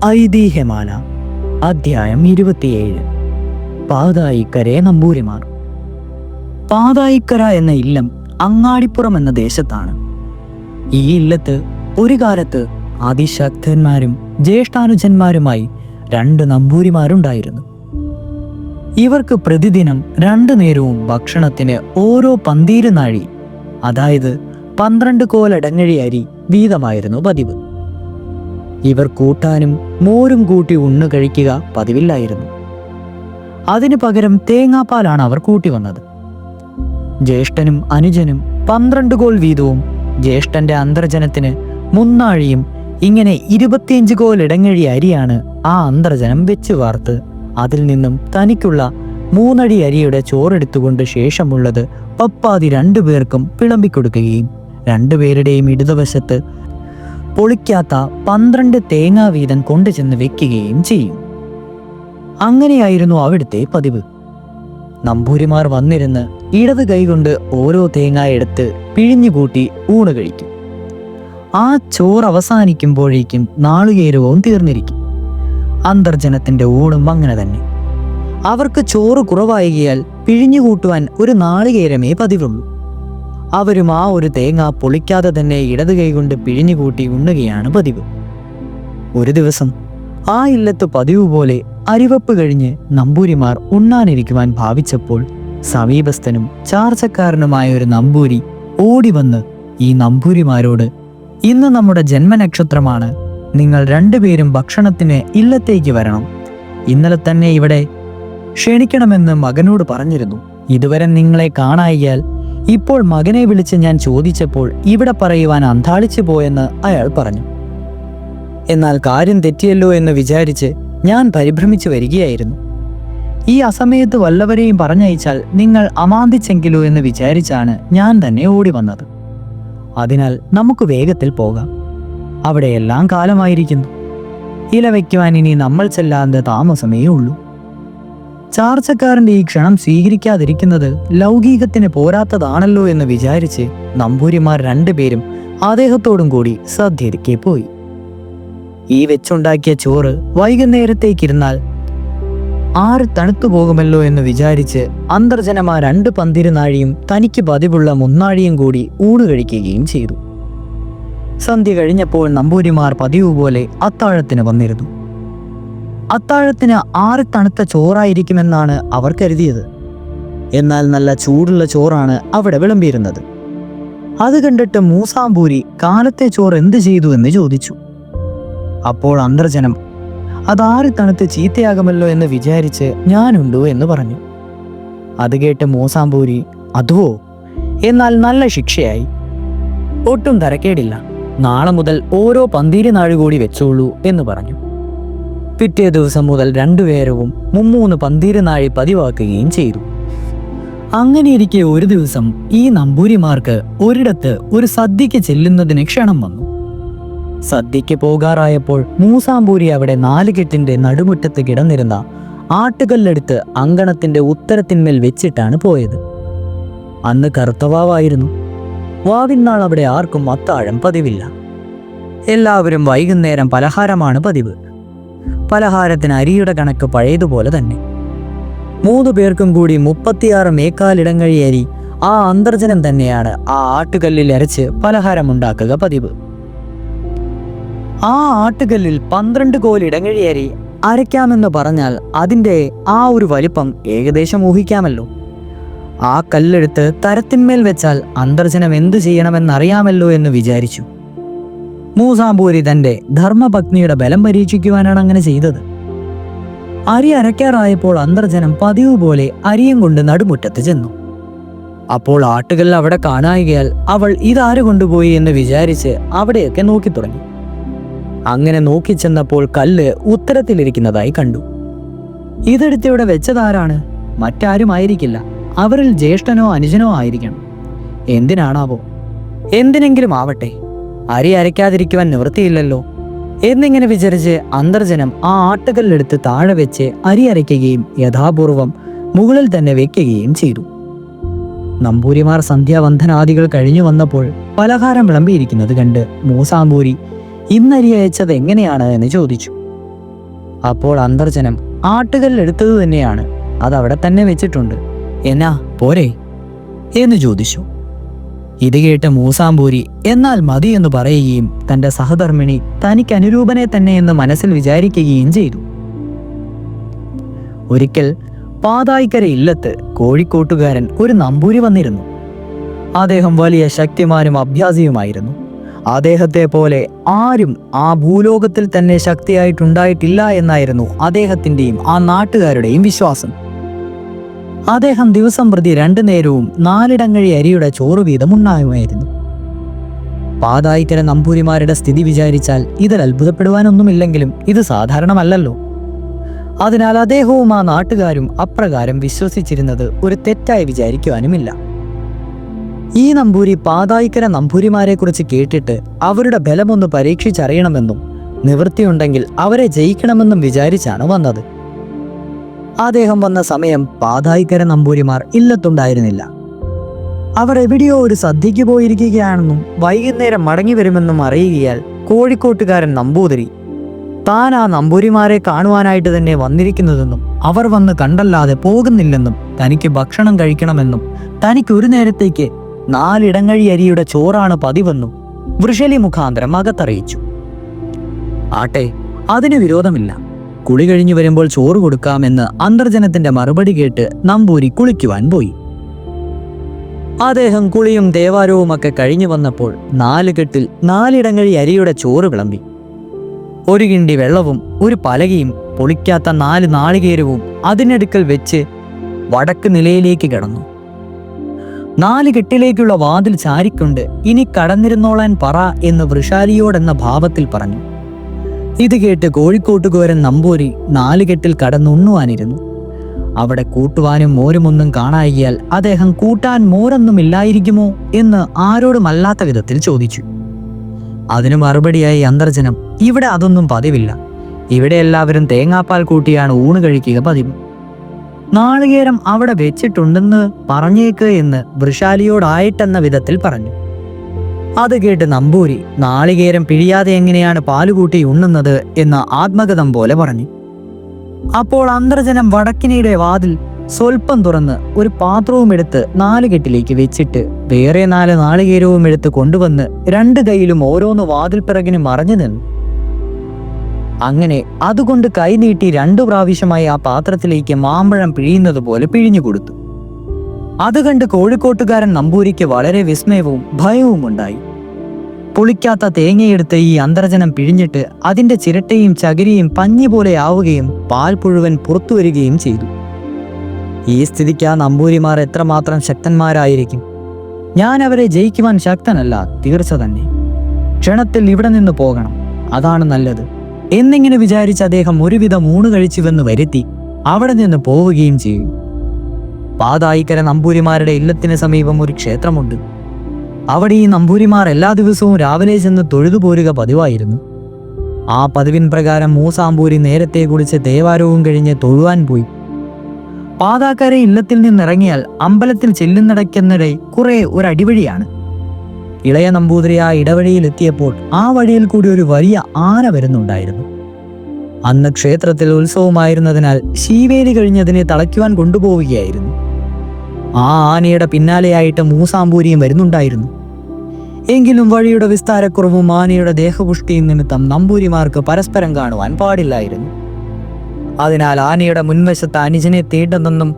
ഐതിഹ്യമാല അധ്യായം 27. പാതായിക്കരെ നമ്പൂരിമാർ. പാതായിക്കര എന്ന ഇല്ലം അങ്ങാടിപ്പുറം എന്ന ദേശത്താണ്. ഈ ഇല്ലത്ത് ഒരു കാലത്ത് അതിശക്തന്മാരും ജ്യേഷ്ഠാനുജന്മാരുമായി 2 നമ്പൂരിമാരുണ്ടായിരുന്നു. ഇവർക്ക് പ്രതിദിനം 2 നേരവും ഭക്ഷണത്തിന് ഓരോ പന്തീര് നാഴി, അതായത് 12 കോലടങ്ങഴി അരി വീതമായിരുന്നു പതിവ്. ഇവർ കൂട്ടാനും മോരും കൂട്ടി ഉണ്ണു കഴിക്കുക പതിവില്ലായിരുന്നു. അതിനു പകരം തേങ്ങാപ്പാലാണ് അവർ കൂട്ടി വന്നത്. ജ്യേഷ്ഠനും അനുജനും 12 കോൽ വീതവും, ജ്യേഷ്ഠന്റെ അന്തർജനത്തിന് 3 നാഴിയും, ഇങ്ങനെ 25 കോൽ ഇടങ്ങഴി അരിയാണ് ആ അന്തർജനം വെച്ച് വാർത്ത് അതിൽ നിന്നും തനിക്കുള്ള 3 അടി അരിയുടെ ചോറെടുത്തുകൊണ്ട് ശേഷമുള്ളത് പപ്പാതി 2 പേർക്കും വിളമ്പിക്കൊടുക്കുകയും 2 പേരുടെയും ഇടതുവശത്ത് പൊളിക്കാത്ത 12 തേങ്ങ വീതം കൊണ്ടുചെന്ന് വെക്കുകയും ചെയ്യും. അങ്ങനെയായിരുന്നു അവിടുത്തെ പതിവ്. നമ്പൂരിമാർ വന്നിരുന്ന് ഇടത് കൈകൊണ്ട് ഓരോ തേങ്ങ എടുത്ത് പിഴിഞ്ഞുകൂട്ടി ഊണ് കഴിക്കും. ആ ചോറ് അവസാനിക്കുമ്പോഴേക്കും നാളികേരവും തീർന്നിരിക്കും. അന്തർജനത്തിന്റെ ഊണും അങ്ങനെ തന്നെ. അവർക്ക് ചോറ് കുറവായികയാൽ പിഴിഞ്ഞുകൂട്ടുവാൻ ഒരു നാളികേരമേ പതിവുള്ളൂ. അവരും ആ ഒരു തേങ്ങ പൊളിക്കാതെ തന്നെ ഇടത് കൈകൊണ്ട് പിഴിഞ്ഞുകൂട്ടി ഉണ്ണുകയാണ് പതിവ്. ഒരു ദിവസം ആ ഇല്ലത്ത് പതിവ് പോലെ അരിവപ്പ് കഴിഞ്ഞ് നമ്പൂരിമാർ ഉണ്ണാനിരിക്കുവാൻ ഭാവിച്ചപ്പോൾ സമീപസ്ഥനും ചാർച്ചക്കാരനുമായ ഒരു നമ്പൂരി ഓടി വന്ന് ഈ നമ്പൂരിമാരോട്, ഇന്ന് നമ്മുടെ ജന്മനക്ഷത്രമാണ്, നിങ്ങൾ 2 പേരും ഭക്ഷണത്തിന് ഇല്ലത്തേക്ക് വരണം, ഇന്നലെ തന്നെ ഇവിടെ ക്ഷണിക്കണമെന്ന് മകനോട് പറഞ്ഞിരുന്നു. ഇതുവരെ നിങ്ങളെ കാണായിയാൽ ഇപ്പോൾ മകനെ വിളിച്ച് ഞാൻ ചോദിച്ചപ്പോൾ ഇവിടെ പറയുവാൻ അന്താളിച്ചു പോയെന്ന് അയാൾ പറഞ്ഞു. എന്നാൽ കാര്യം തെറ്റിയല്ലോ എന്ന് വിചാരിച്ച് ഞാൻ പരിഭ്രമിച്ചു വരികയായിരുന്നു. ഈ അസമയത്ത് വല്ലവരെയും പറഞ്ഞയച്ചാൽ നിങ്ങൾ അമാന്തിച്ചെങ്കിലോ എന്ന് വിചാരിച്ചാണ് ഞാൻ തന്നെ ഓടി വന്നത്. അതിനാൽ നമുക്ക് വേഗത്തിൽ പോകാം. അവിടെയെല്ലാം കാലമായിരിക്കുന്നു. ഇല വയ്ക്കുവാൻ ഇനി നമ്മൾ ചെല്ലാതെ താമസമേ ഉള്ളൂ. ചാർച്ചക്കാരന്റെ ഈ ക്ഷണം സ്വീകരിക്കാതിരിക്കുന്നത് ലൗകികത്തിന് പോരാത്തതാണല്ലോ എന്ന് വിചാരിച്ച് നമ്പൂരിമാർ 2 പേരും അദ്ദേഹത്തോടും കൂടി സദ്യയ്ക്ക് പോയി. ഈ വെച്ചുണ്ടാക്കിയ ചോറ് വൈകുന്നേരത്തേക്കിരുന്നാൽ ആറ് തണുത്തു പോകുമല്ലോ എന്ന് വിചാരിച്ച് അന്തർജനമാർ 2 പന്തിരുനാഴിയും തനിക്ക് പതിവുള്ള 3 നാഴിയും കൂടി ഊണ് കഴിക്കുകയും ചെയ്തു. സന്ധ്യ കഴിഞ്ഞപ്പോൾ നമ്പൂരിമാർ പതിവ് പോലെ അത്താഴത്തിന് വന്നിരുന്നു. അത്താഴത്തിന് 6 തണുത്ത ചോറായിരിക്കുമെന്നാണ് അവർ കരുതിയത്. എന്നാൽ നല്ല ചൂടുള്ള ചോറാണ് അവിടെ വിളമ്പിയിരുന്നത്. അത് കണ്ടിട്ട് മൂസാമ്പൂരി കാലത്തെ ചോറ് എന്ത് ചെയ്തു എന്ന് ചോദിച്ചു. അപ്പോൾ അന്തർജനം, അത് 6 തണുത്ത് ചീത്തയാകുമല്ലോ എന്ന് വിചാരിച്ച് ഞാനുണ്ടോ എന്ന് പറഞ്ഞു. അത് കേട്ട് മൂസാമ്പൂരി, അതുവോ, എന്നാൽ നല്ല ശിക്ഷയായി, ഒട്ടും തരക്കേടില്ല, നാളെ മുതൽ ഓരോ പന്തീര് നാഴ് കൂടി വെച്ചോളൂ എന്ന് പറഞ്ഞു. പിറ്റേ ദിവസം മുതൽ 2 പേരവും 3 പന്തീര് നാഴി പതിവാക്കുകയും ചെയ്തു. അങ്ങനെയിരിക്കെ ഒരു ദിവസം ഈ നമ്പൂരിമാർക്ക് ഒരിടത്ത് ഒരു സദ്യക്ക് ചെല്ലുന്നതിന് ക്ഷണം വന്നു. സദ്യക്ക് പോകാറായപ്പോൾ മൂസാമ്പൂരി അവിടെ 4 കെട്ടിന്റെ നടുമുറ്റത്ത് കിടന്നിരുന്ന ആട്ടുകല്ലെടുത്ത് അങ്കണത്തിന്റെ ഉത്തരത്തിന്മേൽ വെച്ചിട്ടാണ് പോയത്. അന്ന് കറുത്തവാവായിരുന്നു. വാവിന്നാൾ അവിടെ ആർക്കും അത്താഴം പതിവില്ല. എല്ലാവരും വൈകുന്നേരം പലഹാരമാണ് പതിവ്. പലഹാരത്തിന് അരിയുടെ കണക്ക് പഴയതുപോലെ തന്നെ. 3 പേർക്കും കൂടി 36 മേക്കാലിടങ്ങഴി അരി ആ അന്തർജനം തന്നെയാണ് ആ ആട്ടുകല്ലിൽ അരച്ച് പലഹാരമുണ്ടാക്കുക പതിവ്. ആ ആട്ടുകല്ലിൽ 12 കോൽ ഇടങ്ങഴി അരി അരയ്ക്കാമെന്ന് പറഞ്ഞാൽ അതിൻ്റെ ആ ഒരു വലിപ്പം ഏകദേശം ഊഹിക്കാമല്ലോ. ആ കല്ലെടുത്ത് തരത്തിന്മേൽ വെച്ചാൽ അന്തർജനം എന്തു ചെയ്യണമെന്നറിയാമല്ലോ എന്ന് വിചാരിച്ചു. മൂസാമ്പൂരി തന്റെ ധർമ്മപത്നിയുടെ ബലം പരീക്ഷിക്കുവാനാണ് അങ്ങനെ ചെയ്തത്. അരി അരയ്ക്കാറായപ്പോൾ അന്തർജനം പതിവ് പോലെ അരിയും കൊണ്ട് നടുമുറ്റത്ത് ചെന്നു. അപ്പോൾ ആട്ടുകൽ അവിടെ കാണായികയാൽ അവൾ ഇതാര് കൊണ്ടുപോയി എന്ന് വിചാരിച്ച് അവിടെയൊക്കെ നോക്കി തുടങ്ങി. അങ്ങനെ നോക്കിച്ചെന്നപ്പോൾ കല്ല് ഉത്തരത്തിലിരിക്കുന്നതായി കണ്ടു. ഇതെടുത്തിവിടെ വെച്ചതാരാണ്? മറ്റാരും ആയിരിക്കില്ല, അവരിൽ ജ്യേഷ്ഠനോ അനുജനോ ആയിരിക്കണം. എന്തിനാണാവോ? എന്തിനെങ്കിലും ആവട്ടെ, അരി അരയ്ക്കാതിരിക്കുവാൻ നിവൃത്തിയില്ലല്ലോ എന്നിങ്ങനെ വിചാരിച്ച് അന്തർജനം ആ ആട്ടുകല്ലെടുത്ത് താഴെ വെച്ച് അരി അരയ്ക്കുകയും യഥാപൂർവം മുകളിൽ തന്നെ വെക്കുകയും ചെയ്തു. നമ്പൂരിമാർ സന്ധ്യാവന്ധനാദികൾ കഴിഞ്ഞു വന്നപ്പോൾ പലഹാരം വിളമ്പിയിരിക്കുന്നത് കണ്ട് മൂസാമ്പൂരി ഇന്നരി അയച്ചത് എങ്ങനെയാണ് എന്ന് ചോദിച്ചു. അപ്പോൾ അന്തർജനം ആട്ടുകല്ലെടുത്തത് തന്നെയാണ്, അതവിടെ തന്നെ വെച്ചിട്ടുണ്ട്, എന്നാ പോരെ എന്ന് ചോദിച്ചു. ഇത് കേട്ട് മൂസാംബൂരി എന്നാൽ മതി എന്ന് പറയുകയും തന്റെ സഹധർമ്മിണി തനിക്ക് അനുരൂപനെ തന്നെ എന്ന് മനസ്സിൽ വിചാരിക്കുകയും ചെയ്തു. ഒരിക്കൽ പാതായിക്കര ഇല്ലത്ത് കോഴിക്കോട്ടുകാരൻ ഒരു നമ്പൂരി വന്നിരുന്നു. അദ്ദേഹം വലിയ ശക്തിമാനും അഭ്യാസിയുമായിരുന്നു. അദ്ദേഹത്തെ പോലെ ആരും ആ ഭൂലോകത്തിൽ തന്നെ ശക്തിയായിട്ടുണ്ടായിട്ടില്ല എന്നായിരുന്നു അദ്ദേഹത്തിൻ്റെയും ആ നാട്ടുകാരുടെയും വിശ്വാസം. അദ്ദേഹം ദിവസം പ്രതി 2 നേരവും 4 ഇടങ്ങഴി അരിയുടെ ചോറ് വീതം ഉണ്ടാകുമായിരുന്നു. പാതായിക്കര നമ്പൂരിമാരുടെ സ്ഥിതി വിചാരിച്ചാൽ ഇതിൽ അത്ഭുതപ്പെടുവാനൊന്നുമില്ലെങ്കിലും ഇത് സാധാരണമല്ലല്ലോ. അതിനാൽ അദ്ദേഹവും ആ നാട്ടുകാരും അപ്രകാരം വിശ്വസിച്ചിരുന്നത് ഒരു തെറ്റായി വിചാരിക്കുവാനുമില്ല. ഈ നമ്പൂരി പാതായിക്കര നമ്പൂരിമാരെ കുറിച്ച് കേട്ടിട്ട് അവരുടെ ബലമൊന്ന് പരീക്ഷിച്ചറിയണമെന്നും നിവൃത്തിയുണ്ടെങ്കിൽ അവരെ ജയിക്കണമെന്നും വിചാരിച്ചാണ് വന്നത്. അദ്ദേഹം വന്ന സമയം പാതായിക്കര നമ്പൂരിമാർ ഇല്ലത്തുണ്ടായിരുന്നില്ല. അവർ എവിടെയോ ഒരു സദ്യയ്ക്ക് പോയിരിക്കുകയാണെന്നും വൈകുന്നേരം മടങ്ങി വരുമെന്നും അറിയുകയാൽ കോഴിക്കോട്ടുകാരൻ നമ്പൂതിരി താൻ ആ നമ്പൂരിമാരെ കാണുവാനായിട്ട് തന്നെ വന്നിരിക്കുന്നതെന്നും അവർ വന്ന് കണ്ടല്ലാതെ പോകുന്നില്ലെന്നും തനിക്ക് ഭക്ഷണം കഴിക്കണമെന്നും തനിക്ക് ഒരു നേരത്തേക്ക് 4 ഇടങ്ങഴി അരിയുടെ ചോറാണ് പതിവെന്നും വൃഷലി മുഖാന്തരം അകത്തറിയിച്ചു. ആട്ടെ, അതിന് വിരോധമില്ല, കുളി കഴിഞ്ഞു വരുമ്പോൾ ചോറ് കൊടുക്കാമെന്ന് അന്തർജനത്തിന്റെ മറുപടി കേട്ട് നമ്പൂരി കുളിക്കുവാൻ പോയി. അദ്ദേഹം കുളിയും ദേവാരവുമൊക്കെ കഴിഞ്ഞു വന്നപ്പോൾ 4 കെട്ടിൽ 4 ഇടങ്ങഴി അരിയുടെ ചോറ് വിളമ്പി. ഒരു കിണ്ടി വെള്ളവും ഒരു പലകയും പൊളിക്കാത്ത 4 നാളികേരവും അതിനടുക്കൽ വെച്ച് വടക്ക് നിലയിലേക്ക് കിടന്നു. 4 കെട്ടിലേക്കുള്ള വാതിൽ ചാരിക്കൊണ്ട് ഇനി കടന്നിരുന്നോളാൻ പറ എന്ന് വൃഷാലിയോടെന്ന ഭാവത്തിൽ പറഞ്ഞു. ഇത് കേട്ട് കോഴിക്കോട്ടുകാരൻ നമ്പൂരി 4 കെട്ടിൽ കടന്നുണ്ണുവാനിരുന്നു. അവിടെ കൂട്ടുവാനും മോരുമൊന്നും കാണായികയാൽ അദ്ദേഹം കൂട്ടാൻ മോരൊന്നുമില്ലായിരിക്കുമോ എന്ന് ആരോടുമല്ലാത്ത വിധത്തിൽ ചോദിച്ചു. അതിനു മറുപടിയായി അന്തർജനം, ഇവിടെ അതൊന്നും പതിവില്ല, ഇവിടെ എല്ലാവരും തേങ്ങാപ്പാൽ കൂട്ടിയാണ് ഊണ് കഴിക്കുക പതിവ്. നാളികേരം അവിടെ വെച്ചിട്ടുണ്ടെന്ന് പറഞ്ഞേക്ക് എന്ന് വൃഷാലിയോടായിട്ടെന്ന വിധത്തിൽ പറഞ്ഞു. അത് കേട്ട് നമ്പൂരി നാളികേരം പിഴിയാതെ എങ്ങനെയാണ് പാലുകൂട്ടി ഉണ്ണുന്നത് എന്ന് ആത്മഗതം പോലെ പറഞ്ഞു. അപ്പോൾ അന്തർജനം വടക്കിനിയുടെ വാതിൽ സ്വൽപ്പം തുറന്ന് ഒരു പാത്രവും എടുത്ത് 4 കെട്ടിലേക്ക് വെച്ചിട്ട് വേറെ 4 നാളികേരവും എടുത്ത് കൊണ്ടുവന്ന് 2 കൈയിലും ഓരോന്ന് വാതിൽ പിറകിന് മറഞ്ഞു നിന്നു. അങ്ങനെ അതുകൊണ്ട് കൈനീട്ടി 2 പ്രാവശ്യമായി ആ പാത്രത്തിലേക്ക് മാമ്പഴം പിഴിയുന്നത് പോലെ പിഴിഞ്ഞു കൊടുത്തു. അത് കണ്ട് കോഴിക്കോട്ടുകാരൻ നമ്പൂരിക്ക് വളരെ വിസ്മയവും ഭയവും ഉണ്ടായി. പുളിക്കാത്ത തേങ്ങയെടുത്ത് ഈ അന്തർജനം പിഴിഞ്ഞിട്ട് അതിന്റെ ചിരട്ടയും ചകിരിയും പഞ്ഞി പോലെ ആവുകയും പാൽ പുഴുവൻ പുറത്തു വരികയും ചെയ്തു. ഈ സ്ഥിതിക്ക് ആ നമ്പൂരിമാർ എത്രമാത്രം ശക്തന്മാരായിരിക്കും! ഞാൻ അവരെ ജയിക്കുവാൻ ശക്തനല്ല, തീർച്ച തന്നെ. ക്ഷണത്തിൽ ഇവിടെ നിന്ന് പോകണം, അതാണ് നല്ലത് എന്നിങ്ങനെ വിചാരിച്ച് അദ്ദേഹം ഒരുവിധം ഊണ് കഴിച്ചുവെന്ന് വരുത്തി അവിടെ നിന്ന് പോവുകയും ചെയ്യും. പാതായിക്കര നമ്പൂരിമാരുടെ ഇല്ലത്തിന് സമീപം ഒരു ക്ഷേത്രമുണ്ട്. അവിടെ ഈ നമ്പൂരിമാർ എല്ലാ ദിവസവും രാവിലെ ചെന്ന് തൊഴുതു പോരുക പതിവായിരുന്നു. ആ പതിവിൻ പ്രകാരം മൂസാംബൂരി നേരത്തെ കുളിച്ച് ദേവാരവും കഴിഞ്ഞ് തൊഴുവാൻ പോയി. പാതാക്കര ഇല്ലത്തിൽ നിന്നിറങ്ങിയാൽ അമ്പലത്തിൽ ചെല്ലുന്നിടയ്ക്കെന്നിടെ കുറെ ഒരു അടിവഴിയാണ്. ഇളയ നമ്പൂതിരി ആ ഇടവഴിയിൽ എത്തിയപ്പോൾ ആ വഴിയിൽ കൂടി ഒരു വലിയ ആന വരുന്നുണ്ടായിരുന്നു. അന്ന് ക്ഷേത്രത്തിൽ ഉത്സവമായിരുന്നതിനാൽ ശീവേലി കഴിഞ്ഞതിനെ തളയ്ക്കുവാൻ കൊണ്ടുപോവുകയായിരുന്നു. ആ ആനയുടെ പിന്നാലെയായിട്ട് മൂസാംബൂരിയും വരുന്നുണ്ടായിരുന്നു. എങ്കിലും വഴിയുടെ വിസ്താരക്കുറവും ആനയുടെ ദേഹപുഷ്ടിയും നിമിത്തം നമ്പൂരിമാർക്ക് പരസ്പരം കാണുവാൻ പാടില്ലായിരുന്നു. അതിനാൽ ആനയുടെ മുൻവശത്ത് അനുജനെ തീണ്ടെന്നും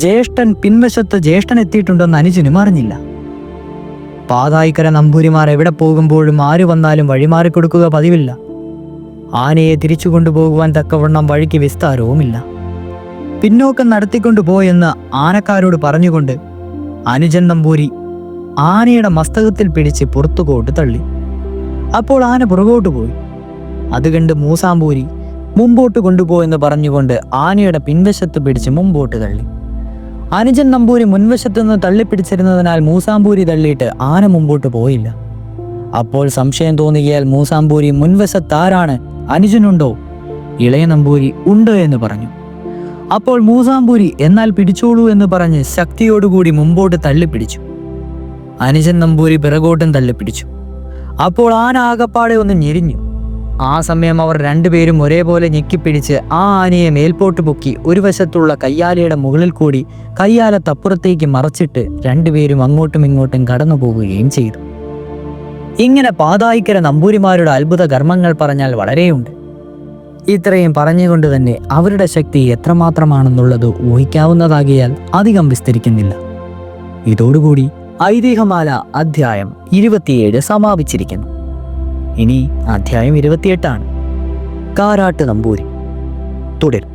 ജ്യേഷ്ഠൻ പിൻവശത്ത് ജ്യേഷ്ഠൻ എത്തിയിട്ടുണ്ടെന്ന് അനുജനും അറിഞ്ഞില്ല. പാതായിക്കര നമ്പൂരിമാർ എവിടെ പോകുമ്പോഴും ആര് വന്നാലും വഴിമാറിക്കൊടുക്കുക പതിവില്ല. ആനയെ തിരിച്ചു കൊണ്ടുപോകുവാൻ തക്കവണ്ണം വഴിക്ക് വിസ്താരവുമില്ല. പിന്നോക്കം നടത്തിക്കൊണ്ടുപോയെന്ന് ആനക്കാരോട് പറഞ്ഞുകൊണ്ട് അനുജൻ നമ്പൂരി ആനയുടെ മസ്തകത്തിൽ പിടിച്ച് പുറത്തുകോട്ട് തള്ളി. അപ്പോൾ ആന പുറകോട്ട് പോയി. അത് കണ്ട് മൂസാംബൂരി മുമ്പോട്ട് കൊണ്ടുപോയെന്ന് പറഞ്ഞുകൊണ്ട് ആനയുടെ പിൻവശത്ത് പിടിച്ച് മുമ്പോട്ട് തള്ളി. അനുജൻ നമ്പൂരി മുൻവശത്തു നിന്ന് തള്ളിപ്പിടിച്ചിരുന്നതിനാൽ മൂസാംബൂരി തള്ളിയിട്ട് ആന മുമ്പോട്ട് പോയില്ല. അപ്പോൾ സംശയം തോന്നുകയാൽ മൂസാംബൂരി മുൻവശത്താരാണ്, അനുജനുണ്ടോ? ഇളയ നമ്പൂരി ഉണ്ട് എന്ന് പറഞ്ഞു. അപ്പോൾ മൂസാംബൂരി എന്നാൽ പിടിച്ചോളൂ എന്ന് പറഞ്ഞ് ശക്തിയോടുകൂടി മുമ്പോട്ട് തള്ളിപ്പിടിച്ചു. അനുജൻ നമ്പൂരി പിറകോട്ടും തള്ളിപ്പിടിച്ചു. അപ്പോൾ ആന ആകപ്പാടെ ഒന്ന് ഞെരിഞ്ഞു. ആ സമയം അവർ രണ്ടുപേരും ഒരേപോലെ ഞെക്കിപ്പിടിച്ച് ആ ആനയെ മേൽപോട്ട് പൊക്കി ഒരു വശത്തുള്ള കയ്യാലയുടെ മുകളിൽ കൂടി കയ്യാലത്തപ്പുറത്തേക്ക് മറച്ചിട്ട് രണ്ടുപേരും അങ്ങോട്ടും ഇങ്ങോട്ടും കടന്നു പോകുകയും ചെയ്തു. ഇങ്ങനെ പാതായിക്കര നമ്പൂരിമാരുടെ അത്ഭുത കർമ്മങ്ങൾ പറഞ്ഞാൽ വളരെയുണ്ട്. ഇത്രയും പറഞ്ഞുകൊണ്ട് തന്നെ അവരുടെ ശക്തി എത്രമാത്രമാണെന്നുള്ളത് ഊഹിക്കാവുന്നതാകിയാൽ അധികം വിസ്തരിക്കുന്നില്ല. ഇതോടുകൂടി ഐതിഹ്യമാല അധ്യായം 27 സമാപിച്ചിരിക്കുന്നു. ഇനി അധ്യായം 28 കാരാട്ട് നമ്പൂരി തുടരും.